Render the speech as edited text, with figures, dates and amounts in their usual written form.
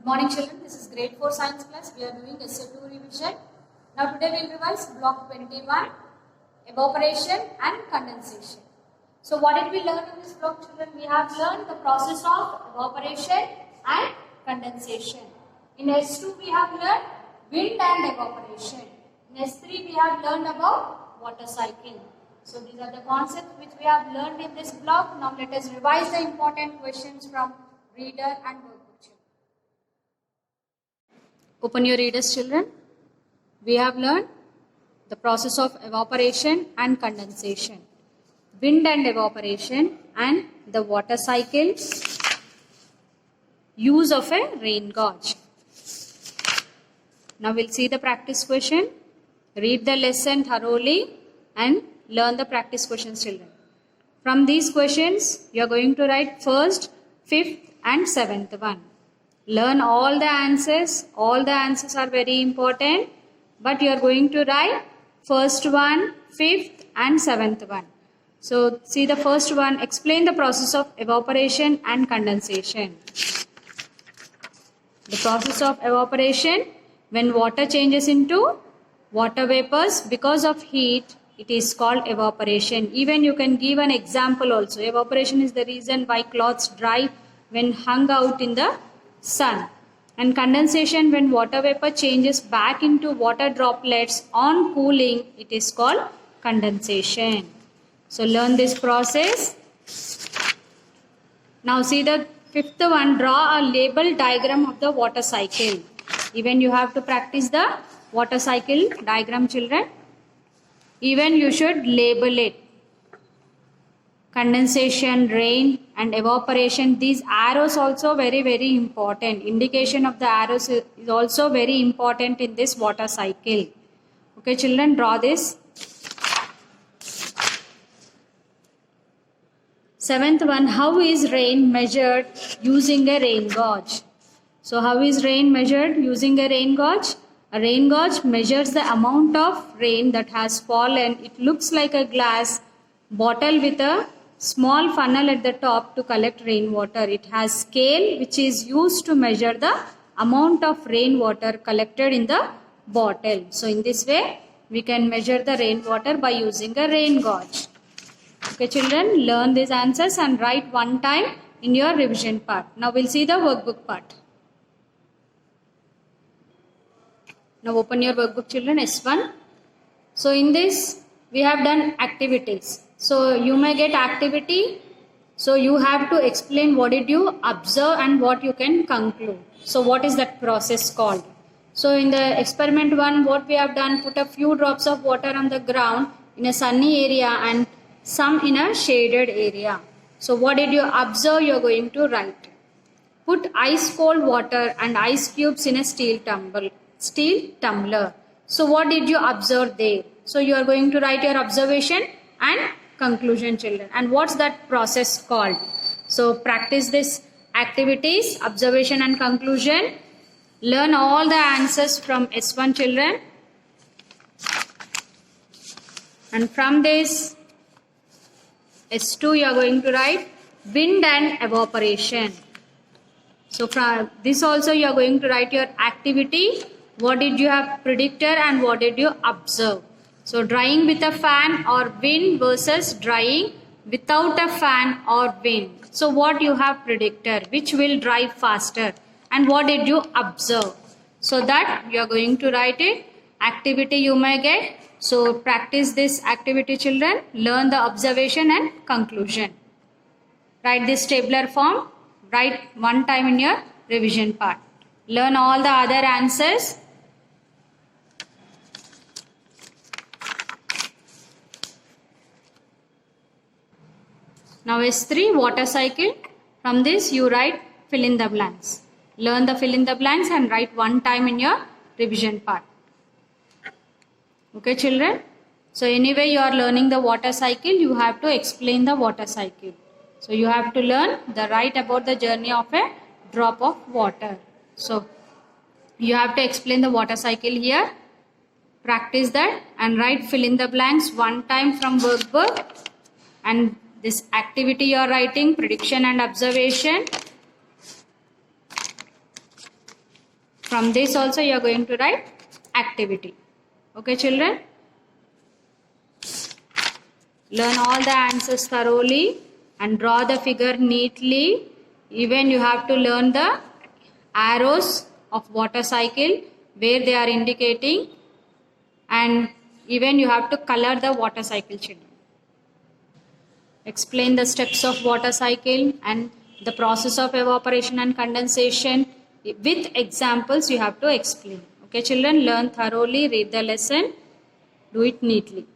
Good morning children, this is grade 4 science class. We are doing Essay 2 revision. Now today we will revise block 21, evaporation and condensation. So what did we learn in this block children? We have learned the process of evaporation and condensation. In S2 we have learned wind and evaporation. In S3 we have learned about water cycle. So these are the concepts which we have learned in this block. Now let us revise the important questions from reader and workbook. Open your readers children. We have learned the process of evaporation and condensation, wind and evaporation and the water cycle, use of a rain gauge. Now we'll see the practice question. Read the lesson thoroughly and learn the practice questions children. From these questions you are going to write first, fifth and seventh one. Learn all the answers. All the answers are very important, but you are going to write first one, fifth and seventh one. So see the first one. Explain the process of evaporation and condensation. The process of evaporation, when water changes into water vapors because of heat, it is called evaporation. Even you can give an example also. Evaporation is the reason why clothes dry when hung out in the sun. And condensation, when water vapor changes back into water droplets on cooling, it is called condensation. So learn this process. Now see the fifth one. Draw a label diagram of the water cycle. Even you have to practice the water cycle diagram children. Even you should label it. Condensation, rain and evaporation. These arrows also very important. Indication of the arrows is also very important in this water cycle. Okay children, draw this. Seventh one. How is rain measured using a rain gauge? So how is rain measured using a rain gauge? A rain gauge measures the amount of rain that has fallen. It looks like a glass bottle with a small funnel at the top to collect rainwater. It has scale which is used to measure the amount of rainwater collected in the bottle. So in this way we can measure the rainwater by using a rain gauge. Okay children, learn these answers and write one time in your revision part. Now we'll see the workbook part. Now open your workbook children, S1. So in this we have done activities. So you may get activity. So you have to explain what did you observe and what you can conclude. So what is that process called? So in the experiment 1, what we have done, put a few drops of water on the ground in a sunny area and some in a shaded area. So what did you observe? You are going to write. Put ice cold water and ice cubes in a steel tumbler. So what did you observe there? So you are going to write your observation and conclusion children. And what's that process called? So practice this activities, observation and conclusion. Learn all the answers from S1 children. And from this S2 you are going to write wind and evaporation. So from this also you are going to write your activity. What did you have predicted and what did you observe? So drying with a fan or wind versus drying without a fan or wind. So what you have predicted, which will dry faster and what did you observe? So that you are going to write it. Activity you may get. So practice this activity children. Learn the observation and conclusion. Write this tabular form. Write one time in your revision part. Learn all the other answers. Now S3 water cycle. From this you write fill in the blanks. Learn the fill in the blanks and write one time in your revision part. Okay children. So anyway you are learning the water cycle. You have to explain the water cycle. So you have to learn the write about the journey of a drop of water. So you have to explain the water cycle here. Practice that and write fill in the blanks one time from workbook. And this activity you are writing, prediction and observation. From this also you are going to write activity. Okay, children? Learn all the answers thoroughly and draw the figure neatly. Even you have to learn the arrows of water cycle where they are indicating, and even you have to color the water cycle, children. Explain the steps of water cycle and the process of evaporation and condensation. With examples you have to explain. Okay, children, learn thoroughly, read the lesson, do it neatly.